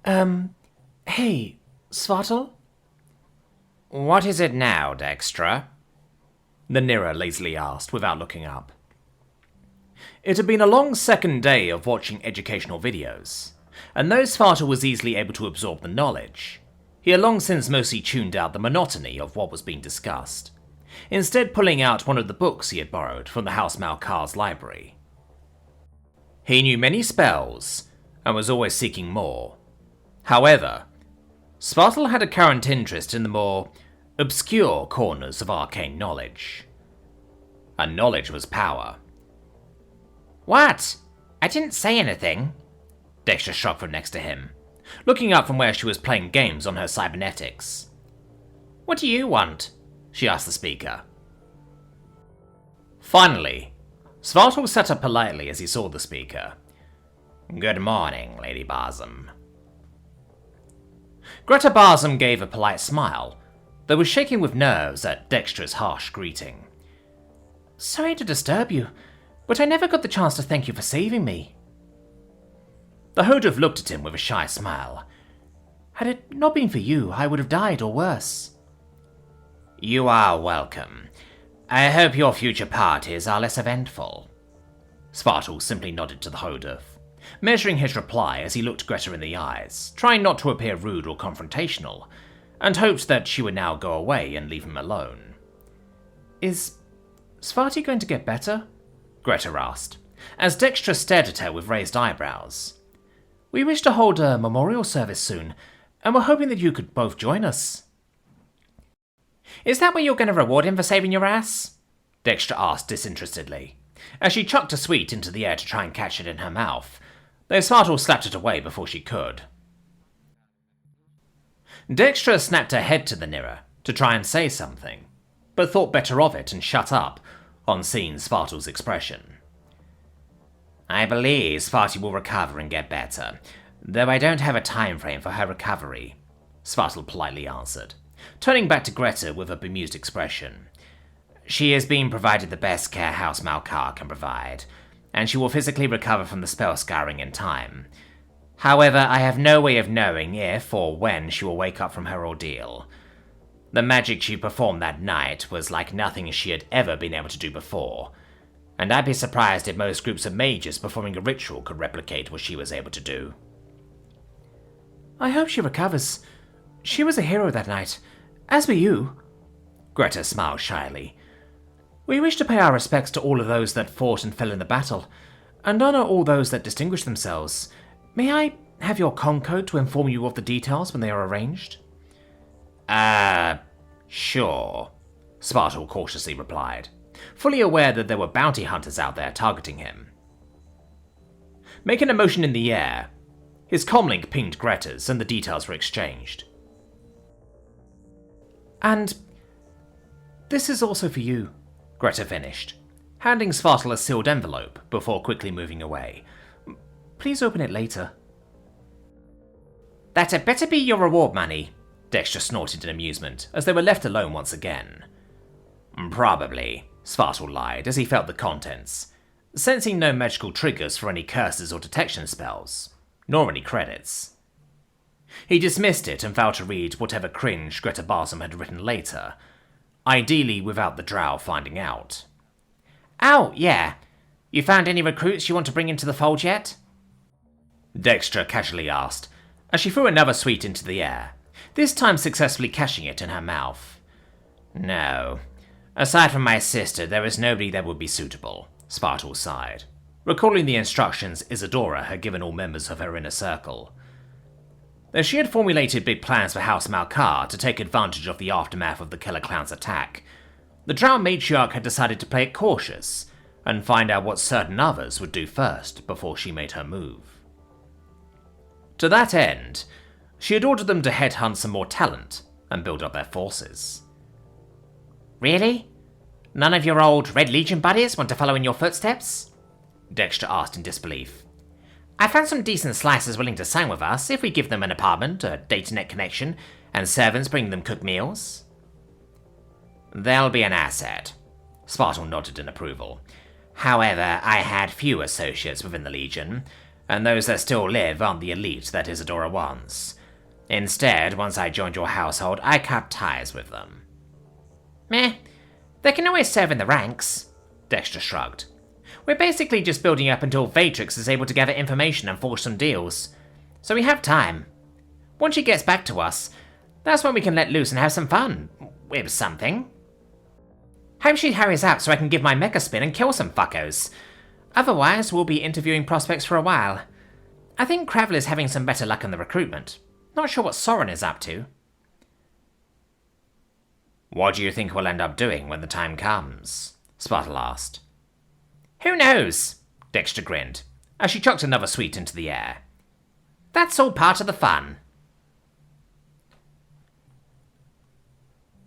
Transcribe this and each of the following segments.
Hey, Svartal? What is it now, Dextra? The Nira lazily asked without looking up. It had been a long second day of watching educational videos, and though Svartal was easily able to absorb the knowledge, he had long since mostly tuned out the monotony of what was being discussed, instead pulling out one of the books he had borrowed from the House Malkar's library. He knew many spells, and was always seeking more. However, Svartal had a current interest in the more obscure corners of arcane knowledge. And knowledge was power. What? I didn't say anything. Dexter shrugged from next to him, looking up from where she was playing games on her cybernetics. What do you want? She asked the speaker. Finally, Svartal sat up politely as he saw the speaker. Good morning, Lady Barzum. Greta Barzum gave a polite smile, though was shaking with nerves at Dextra's harsh greeting. Sorry to disturb you, but I never got the chance to thank you for saving me. The Hodov looked at him with a shy smile. Had it not been for you, I would have died or worse. You are welcome. I hope your future parties are less eventful. Svartal simply nodded to the Hodov, measuring his reply as he looked Greta in the eyes, trying not to appear rude or confrontational, and hoped that she would now go away and leave him alone. Is Svarti going to get better? Greta asked, as Dextra stared at her with raised eyebrows. We wish to hold a memorial service soon, and we're hoping that you could both join us. Is that what you're going to reward him for saving your ass? Dextra asked disinterestedly, as she chucked a sweet into the air to try and catch it in her mouth, though Svartal slapped it away before she could. Dextra snapped her head to the Nira to try and say something, but thought better of it and shut up on seeing Svartal's expression. I believe Svarti will recover and get better, though I don't have a time frame for her recovery, Svartal politely answered, turning back to Greta with a bemused expression. She is being provided the best care House Malkar can provide, and she will physically recover from the spell scarring in time. However, I have no way of knowing if or when she will wake up from her ordeal. The magic she performed that night was like nothing she had ever been able to do before, and I'd be surprised if most groups of mages performing a ritual could replicate what she was able to do. I hope she recovers. She was a hero that night, as were you. Greta smiled shyly. We wish to pay our respects to all of those that fought and fell in the battle, and honor all those that distinguished themselves. May I have your concode to inform you of the details when they are arranged? Sure, Spartal cautiously replied, fully aware that there were bounty hunters out there targeting him. Making a motion in the air, his comlink pinged Greta's and the details were exchanged. And this is also for you, Greta finished, handing Svartal a sealed envelope before quickly moving away. Please open it later. That had better be your reward money, Dexter snorted in amusement as they were left alone once again. Probably, Svartal lied as he felt the contents, sensing no magical triggers for any curses or detection spells, nor any credits. He dismissed it and vowed to read whatever cringe Greta Barzum had written later, ideally without the drow finding out. Oh, yeah. You found any recruits you want to bring into the fold yet? Dexter casually asked, as she threw another sweet into the air, this time successfully catching it in her mouth. No. Aside from my sister, there is nobody that would be suitable, Spartal sighed, recalling the instructions Isadora had given all members of her inner circle. Though she had formulated big plans for House Malkar to take advantage of the aftermath of the Killer Clown's attack, the Drow matriarch had decided to play it cautious and find out what certain others would do first before she made her move. To that end, she had ordered them to headhunt some more talent and build up their forces. Really? None of your old Red Legion buddies want to follow in your footsteps? Dexter asked in disbelief. I found some decent slicers willing to sign with us if we give them an apartment, a datanet connection, and servants bring them cooked meals. They'll be an asset. Spartal nodded in approval. However, I had few associates within the Legion, and those that still live aren't the elite that Isadora wants. Instead, once I joined your household, I cut ties with them." Meh, they can always serve in the ranks, Dexter shrugged. "We're basically just building up until Vatrix is able to gather information and forge some deals. So we have time. Once she gets back to us, that's when we can let loose and have some fun. With something. Hope she hurries up so I can give my mecha spin and kill some fuckos. Otherwise, we'll be interviewing prospects for a while. I think Cravel is having some better luck in the recruitment. Not sure what Soren is up to." "What do you think we'll end up doing when the time comes?" Spartal asked. "Who knows?" Dexter grinned, as she chucked another sweet into the air. "That's all part of the fun."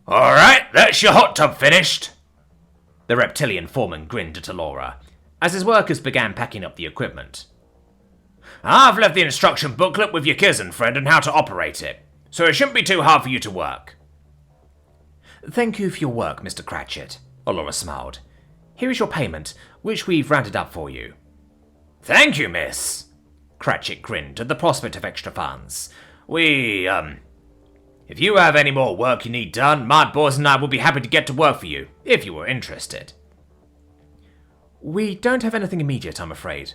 "Alright, that's your hot tub finished." The reptilian foreman grinned at Alora, as his workers began packing up the equipment. "I've left the instruction booklet with your cousin friend on how to operate it, so it shouldn't be too hard for you to work." "Thank you for your work, Mr. Cratchit," Alora smiled. "Here is your payment, which we've rounded up for you." "Thank you, miss." Cratchit grinned at the prospect of extra funds. If you have any more work you need done, my boys and I will be happy to get to work for you, if you were interested." "We don't have anything immediate, I'm afraid,"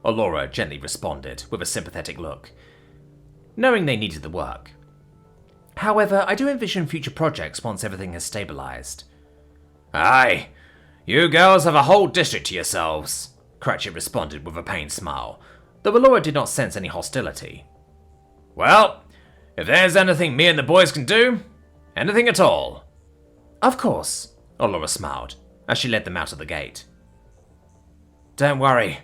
Alora gently responded, with a sympathetic look, knowing they needed the work. "However, I do envision future projects once everything has stabilized." "Aye, you girls have a whole district to yourselves," Cratchit responded with a pained smile, though Alora did not sense any hostility. "Well, if there's anything me and the boys can do, anything at all." "Of course," Alora smiled, as she led them out of the gate. "Don't worry,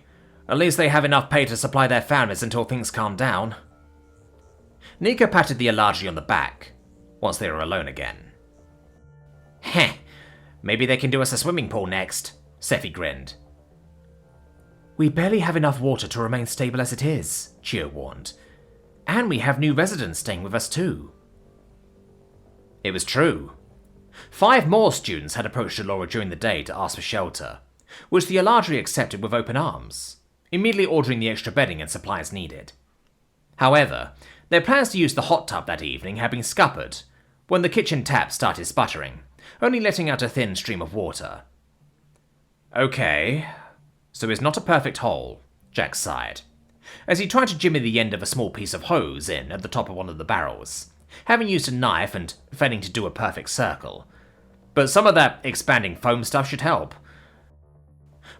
at least they have enough pay to supply their families until things calm down." Nika patted the Eladri on the back, once they were alone again. Heh, maybe they can do us a swimming pool next, Scifi grinned. "We barely have enough water to remain stable as it is," Chio warned. "And we have new residents staying with us too." It was true. 5 more students had approached Alora during the day to ask for shelter, which the Eladri accepted with open arms, immediately ordering the extra bedding and supplies needed. However, their plans to use the hot tub that evening had been scuppered when the kitchen tap started sputtering, only letting out a thin stream of water. "Okay, so it's not a perfect hole," Jack sighed, as he tried to jimmy the end of a small piece of hose in at the top of one of the barrels, having used a knife and failing to do a perfect circle. But some of that expanding foam stuff should help.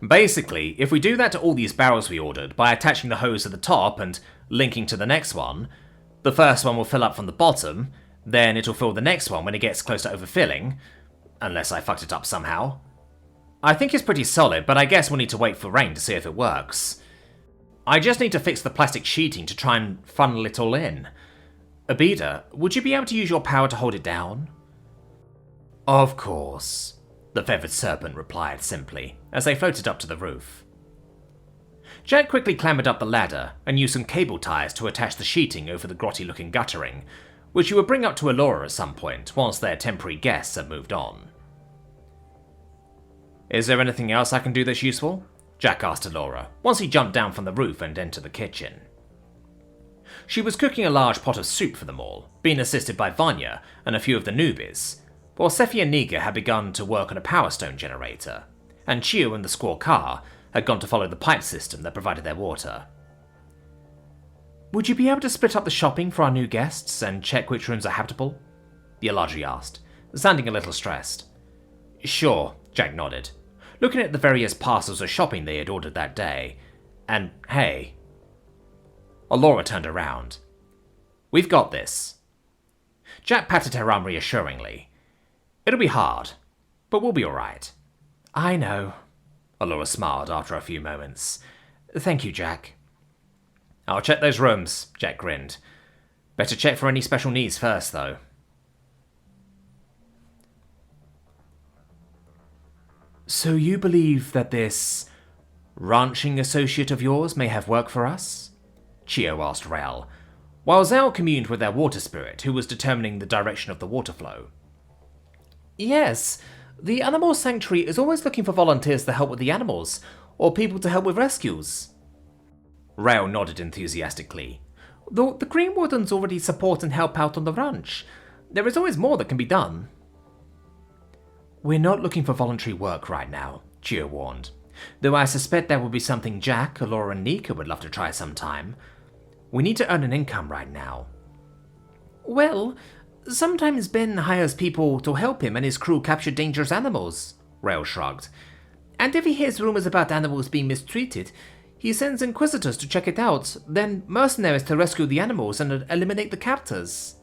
Basically, if we do that to all these barrels we ordered by attaching the hose to the top and linking to the next one, the first one will fill up from the bottom, then it'll fill the next one when it gets close to overfilling, unless I fucked it up somehow. I think it's pretty solid, but I guess we'll need to wait for rain to see if it works. I just need to fix the plastic sheeting to try and funnel it all in. Abida, would you be able to use your power to hold it down?" "Of course," the feathered serpent replied simply, as they floated up to the roof. Jack quickly clambered up the ladder and used some cable ties to attach the sheeting over the grotty-looking guttering, which he would bring up to Alora at some point once their temporary guests had moved on. "Is there anything else I can do that's useful?" Jack asked Alora, once he jumped down from the roof and entered the kitchen. She was cooking a large pot of soup for them all, being assisted by Vanya and a few of the newbies, while Sephi and Niga had begun to work on a power stone generator, and Chio and the squaw car had gone to follow the pipe system that provided their water. "Would you be able to split up the shopping for our new guests and check which rooms are habitable?" the Eladri asked, sounding a little stressed. "Sure," Jack nodded, looking at the various parcels of shopping they had ordered that day. "And hey..." Alora turned around. "We've got this." Jack patted her arm reassuringly. "It'll be hard, but we'll be alright." "I know," Alora smiled after a few moments. "Thank you, Jack." "I'll check those rooms," Jack grinned. "Better check for any special needs first, though." "So you believe that this ranching associate of yours may have work for us?" Chio asked Rel, while Zhao communed with their water spirit who was determining the direction of the water flow. "Yes, the animal sanctuary is always looking for volunteers to help with the animals, or people to help with rescues." Rail nodded enthusiastically. Though the Green Wardens already support and help out on the ranch. There is always more that can be done. We're not looking for voluntary work right now, Gio warned. Though I suspect there will be something Jack, Alora, and Nika would love to try sometime. We need to earn an income right now. Well, sometimes Ben hires people to help him and his crew capture dangerous animals, Rail shrugged. And if he hears rumors about animals being mistreated, he sends inquisitors to check it out, then mercenaries to rescue the animals and eliminate the captors.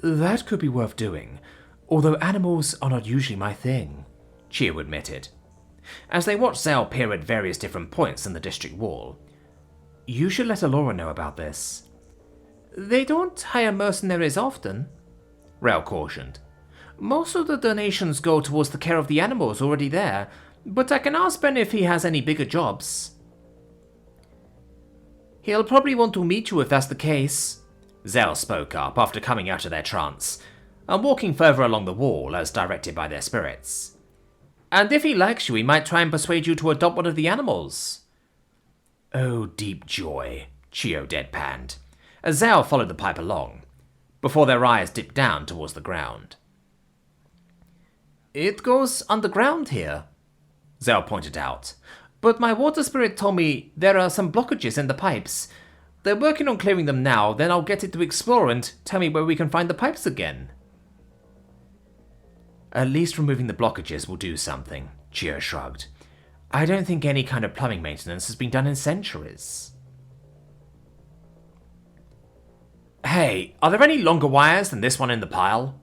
That could be worth doing, although animals are not usually my thing, Chio admitted, as they watched Zell peer at various different points in the district wall. You should let Alora know about this. They don't hire mercenaries often, Rail cautioned. Most of the donations go towards the care of the animals already there, but I can ask Ben if he has any bigger jobs. He'll probably want to meet you if that's the case, Zell spoke up after coming out of their trance, and walking further along the wall as directed by their spirits. And if he likes you, he might try and persuade you to adopt one of the animals. Oh, deep joy, Chio deadpanned, as Zell followed the pipe along, before their eyes dipped down towards the ground. It goes underground here, Zell pointed out, but my water spirit told me there are some blockages in the pipes. They're working on clearing them now, then I'll get it to explore and tell me where we can find the pipes again. At least removing the blockages will do something, Chio shrugged. I don't think any kind of plumbing maintenance has been done in centuries. Hey, are there any longer wires than this one in the pile?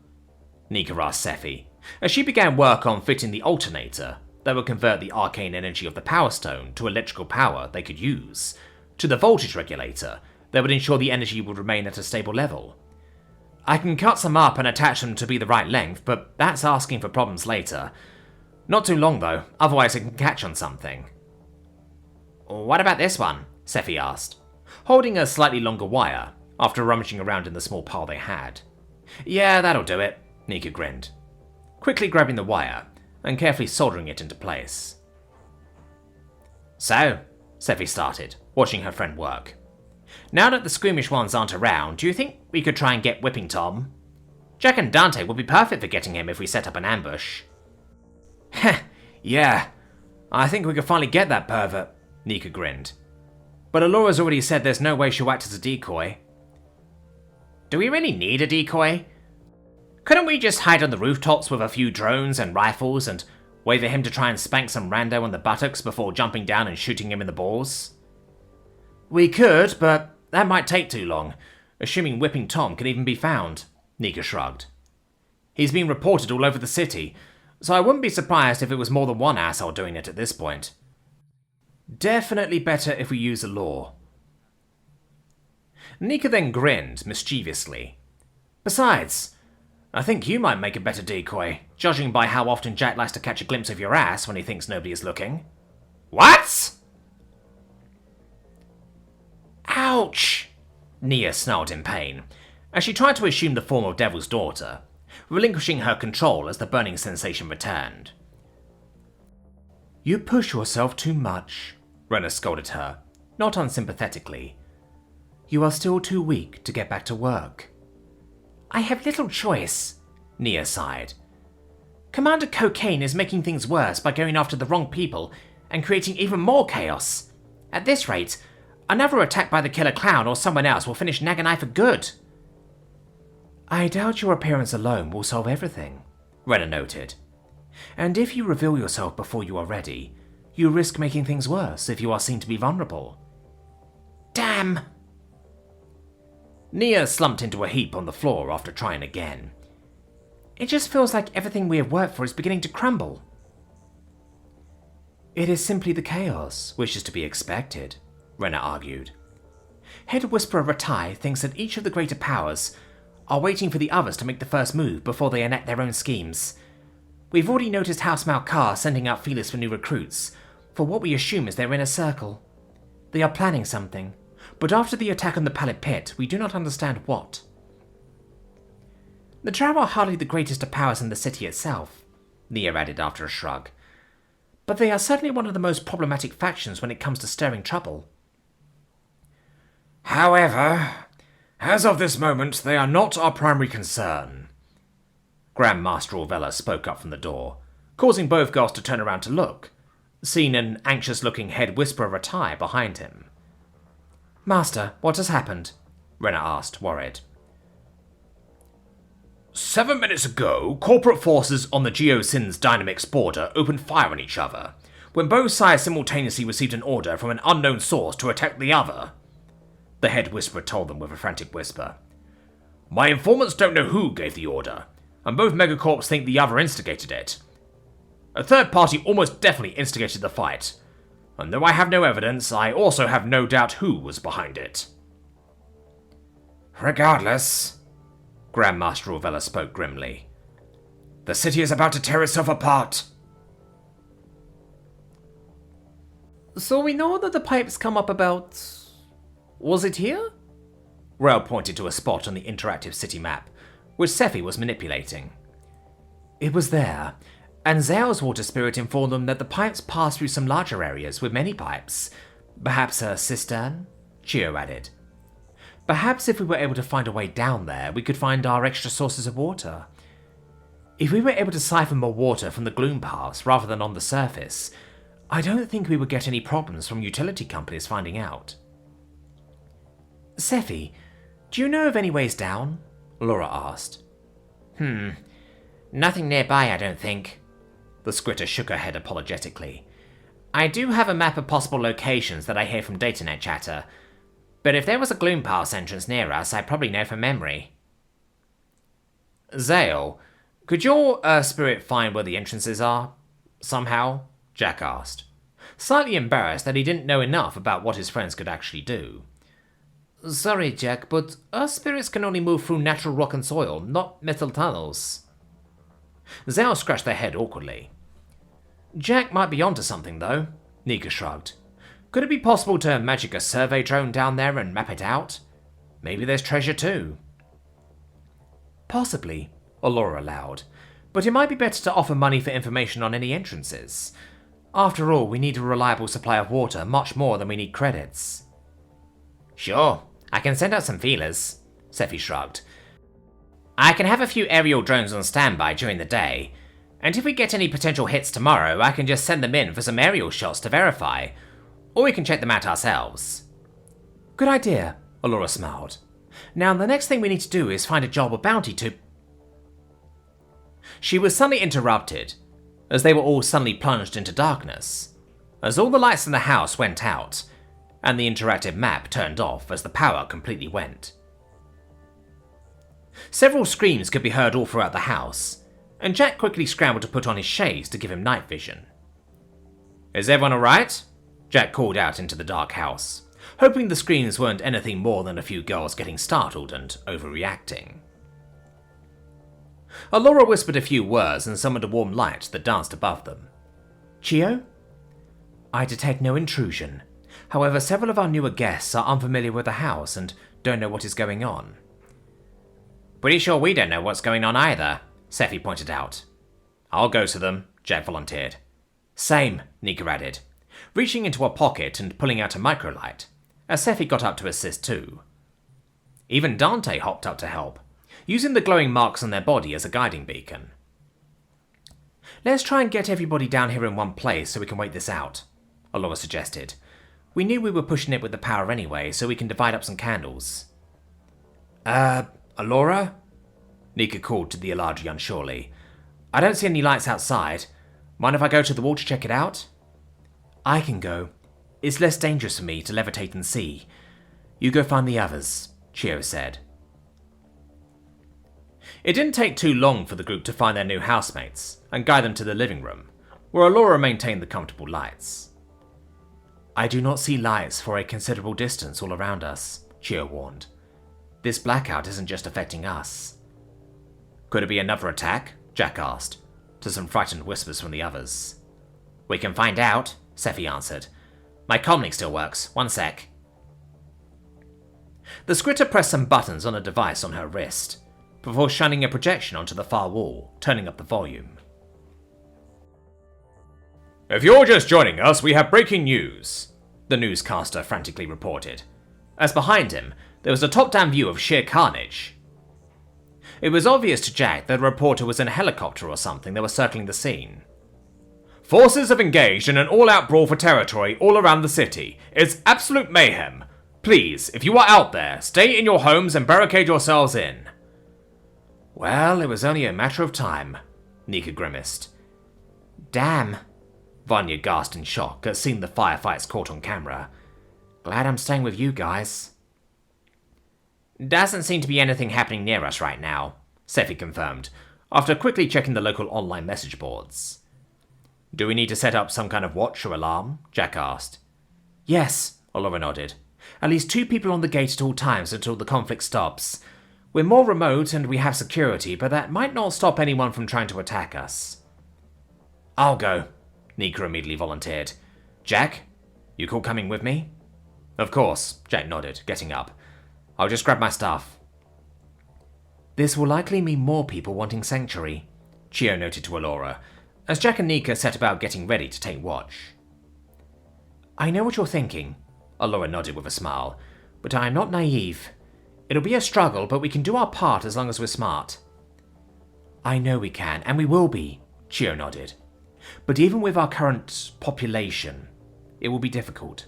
Nika asked Scifi, as she began work on fitting the alternator that would convert the arcane energy of the Power Stone to electrical power they could use, to the voltage regulator that would ensure the energy would remain at a stable level. I can cut some up and attach them to be the right length, but that's asking for problems later. Not too long though, otherwise it can catch on something. What about this one? Scifi asked, holding a slightly longer wire after rummaging around in the small pile they had. Yeah, that'll do it, Nika grinned, quickly grabbing the wire and carefully soldering it into place. So, Scifi started, watching her friend work. Now that the squeamish ones aren't around, do you think we could try and get Whipping Tom? Jack and Dante would be perfect for getting him if we set up an ambush. Heh, yeah, I think we could finally get that pervert, Nika grinned. But Alora's already said there's no way she'll act as a decoy. Do we really need a decoy? Couldn't we just hide on the rooftops with a few drones and rifles and wait for him to try and spank some rando on the buttocks before jumping down and shooting him in the balls? We could, but that might take too long, assuming Whipping Tom can even be found, Nika shrugged. He's been reported all over the city, so I wouldn't be surprised if it was more than one asshole doing it at this point. Definitely better if we use a law. Nika then grinned mischievously. Besides, I think you might make a better decoy, judging by how often Jack likes to catch a glimpse of your ass when he thinks nobody is looking. What? Ouch! Nia snarled in pain, as she tried to assume the form of Devil's Daughter, relinquishing her control as the burning sensation returned. You push yourself too much, Renna scolded her, not unsympathetically. You are still too weak to get back to work. I have little choice, Nia sighed. Commander Cocaine is making things worse by going after the wrong people and creating even more chaos. At this rate, another attack by the Killer Clown or someone else will finish Naganai for good. I doubt your appearance alone will solve everything, Renna noted. And if you reveal yourself before you are ready, you risk making things worse if you are seen to be vulnerable. Damn! Nia slumped into a heap on the floor after trying again. It just feels like everything we have worked for is beginning to crumble. It is simply the chaos which is to be expected, Renna argued. Head Whisperer Ratai thinks that each of the greater powers are waiting for the others to make the first move before they enact their own schemes. We've already noticed House Malkar sending out feelers for new recruits, for what we assume is their inner circle. They are planning something, but after the attack on the Pallet Pit, we do not understand what. The Drow are hardly the greatest of powers in the city itself, Nia added after a shrug. But they are certainly one of the most problematic factions when it comes to stirring trouble. However, as of this moment, they are not our primary concern. Grand Master Orvella spoke up from the door, causing both girls to turn around to look, seeing an anxious-looking head whisperer retire behind him. Master, what has happened? Renna asked, worried. 7 minutes ago, corporate forces on the Geosyn's Dynamix border opened fire on each other, when both sides simultaneously received an order from an unknown source to attack the other. The head whisperer told them with a frantic whisper. My informants don't know who gave the order, and both megacorps think the other instigated it. A third party almost definitely instigated the fight, and though I have no evidence, I also have no doubt who was behind it. Regardless, Grandmaster Orvella spoke grimly, the city is about to tear itself apart. So we know that the pipes come up about... Was it here? Rel pointed to a spot on the interactive city map, which Scifi was manipulating. It was there, and Zale's water spirit informed them that the pipes pass through some larger areas with many pipes. Perhaps a cistern? Chio added. Perhaps if we were able to find a way down there, we could find our extra sources of water. If we were able to siphon more water from the gloom paths rather than on the surface, I don't think we would get any problems from utility companies finding out. Scifi, do you know of any ways down? Laura asked. Nothing nearby, I don't think. The Scritter shook her head apologetically. I do have a map of possible locations that I hear from DataNet chatter, but if there was a gloom pass entrance near us, I'd probably know from memory. Zale, could your spirit find where the entrances are? Somehow? Jack asked, slightly embarrassed that he didn't know enough about what his friends could actually do. Sorry, Jack, but our spirits can only move through natural rock and soil, not metal tunnels. Zale scratched their head awkwardly. Jack might be onto something, though, Nika shrugged. Could it be possible to magic a survey drone down there and map it out? Maybe there's treasure too. Possibly, Allura allowed, but it might be better to offer money for information on any entrances. After all, we need a reliable supply of water much more than we need credits. Sure, I can send out some feelers, Scifi shrugged. I can have a few aerial drones on standby during the day, and if we get any potential hits tomorrow, I can just send them in for some aerial shots to verify, or we can check them out ourselves. Good idea, Allura smiled. Now the next thing we need to do is find a job or bounty to... She was suddenly interrupted, as they were all suddenly plunged into darkness, as all the lights in the house went out, and the interactive map turned off as the power completely went. Several screams could be heard all throughout the house, and Jack quickly scrambled to put on his shades to give him night vision. Is everyone alright? Jack called out into the dark house, hoping the screams weren't anything more than a few girls getting startled and overreacting. Allura whispered a few words and summoned a warm light that danced above them. Chio? I detect no intrusion. However, several of our newer guests are unfamiliar with the house and don't know what is going on. Pretty sure we don't know what's going on either, Scifi pointed out. I'll go to them, Jack volunteered. Same, Nika added, reaching into a pocket and pulling out a microlight, as Scifi got up to assist too. Even Dante hopped up to help, using the glowing marks on their body as a guiding beacon. Let's try and get everybody down here in one place so we can wait this out, Allura suggested. We knew we were pushing it with the power anyway, so we can divide up some candles. Allura? Nika called to the Eladri unsurely. I don't see any lights outside. Mind if I go to the wall to check it out? I can go. It's less dangerous for me to levitate and see. You go find the others, Chio said. It didn't take too long for the group to find their new housemates and guide them to the living room, where Allura maintained the comfortable lights. I do not see lights for a considerable distance all around us, Chio warned. This blackout isn't just affecting us. Could it be another attack? Jack asked, to some frightened whispers from the others. We can find out, Scifi answered. My comlink still works. 1 sec. The Scritter pressed some buttons on a device on her wrist, before shining a projection onto the far wall, turning up the volume. If you're just joining us, we have breaking news, the newscaster frantically reported. as behind him there was a top-down view of sheer carnage. It was obvious to Jack that the reporter was in a helicopter or something that was circling the scene. "Forces have engaged in an all-out brawl for territory all around the city. It's absolute mayhem. Please, if you are out there, stay in your homes and barricade yourselves in." Well, it was only a matter of time, Nika grimaced. Damn, Vanya gasped in shock at seeing the firefights caught on camera. Glad I'm staying with you guys. Doesn't seem to be anything happening near us right now, Scifi confirmed, after quickly checking the local online message boards. "Do we need to set up some kind of watch or alarm?" Jack asked. Yes, Allura nodded. At least 2 people on the gate at all times until the conflict stops. We're more remote and we have security, but that might not stop anyone from trying to attack us. "I'll go," Nika immediately volunteered. "Jack, you cool coming with me?" "Of course," Jack nodded, getting up. "I'll just grab my stuff." This will likely mean more people wanting sanctuary, Chio noted to Allura, as Jack and Nika set about getting ready to take watch. I know what you're thinking, Allura nodded with a smile, but I'm not naive. It'll be a struggle, but we can do our part as long as we're smart. I know we can, and we will be, Chio nodded. But even with our current population, it will be difficult.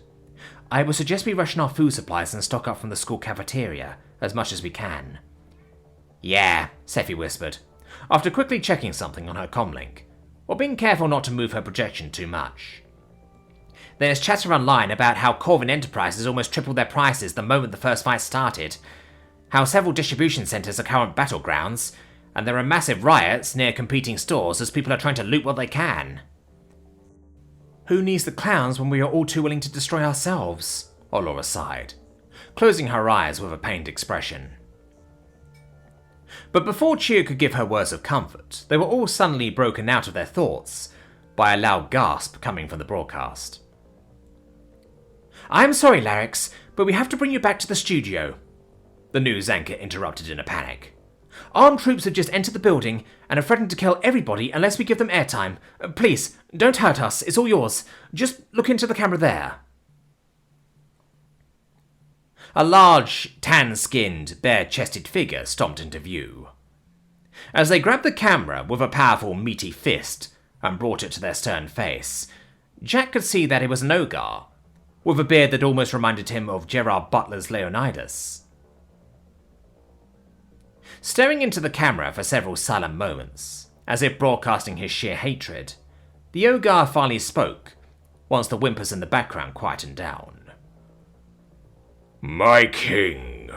I would suggest we ration our food supplies and stock up from the school cafeteria as much as we can. Yeah, Scifi whispered, after quickly checking something on her comlink, while being careful not to move her projection too much. There's chatter online about how Corvin Enterprises almost tripled their prices the moment the first fight started, how several distribution centers are current battlegrounds, and there are massive riots near competing stores as people are trying to loot what they can. Who needs the clowns when we are all too willing to destroy ourselves? Allura sighed, closing her eyes with a pained expression. But before Chio could give her words of comfort, they were all suddenly broken out of their thoughts by a loud gasp coming from the broadcast. I'm sorry, Larix, but we have to bring you back to the studio, the news anchor interrupted in a panic. Armed troops have just entered the building and are threatening to kill everybody unless we give them airtime. Please, don't hurt us, it's all yours. Just look into the camera there. A large, tan-skinned, bare-chested figure stomped into view. As they grabbed the camera with a powerful, meaty fist and brought it to their stern face, Jack could see that it was an ogre, with a beard that almost reminded him of Gerard Butler's Leonidas. Staring into the camera for several silent moments, as if broadcasting his sheer hatred, the ogre finally spoke, once the whimpers in the background quietened down. "My king,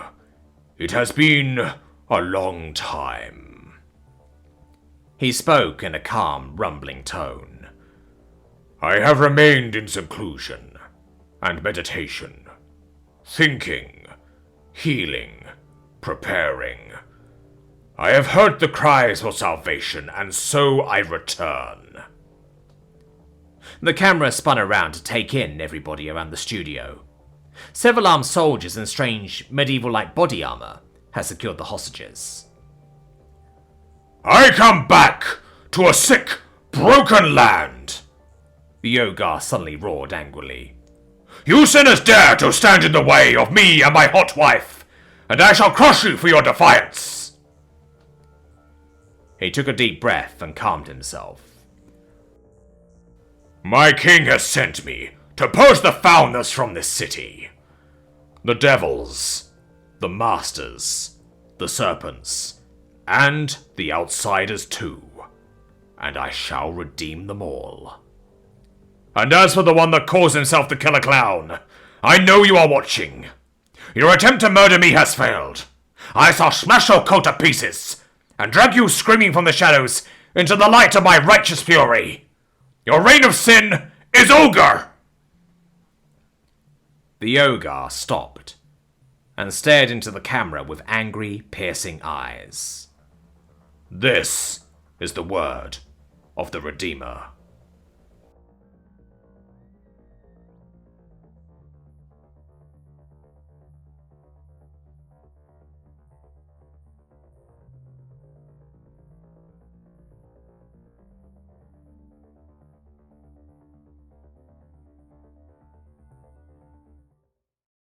it has been a long time." He spoke in a calm, rumbling tone. "I have remained in seclusion and meditation, thinking, healing, preparing. I have heard the cries for salvation, and so I return." The camera spun around to take in everybody around the studio. Several armed soldiers in strange, medieval-like body armor had secured the hostages. "I come back to a sick, broken land," the ogre suddenly roared angrily. "You sinners dare to stand in the way of me and my hot wife, and I shall crush you for your defiance." He took a deep breath and calmed himself. "My king has sent me to purge the foulness from this city. The devils, the masters, the serpents, and the outsiders too. And I shall redeem them all. And as for the one that calls himself the Killer Clown, I know you are watching. Your attempt to murder me has failed. I shall smash your cult to pieces, and drag you screaming from the shadows into the light of my righteous fury. Your reign of sin is over!" The ogre stopped, and stared into the camera with angry, piercing eyes. "This is the word of the Redeemer."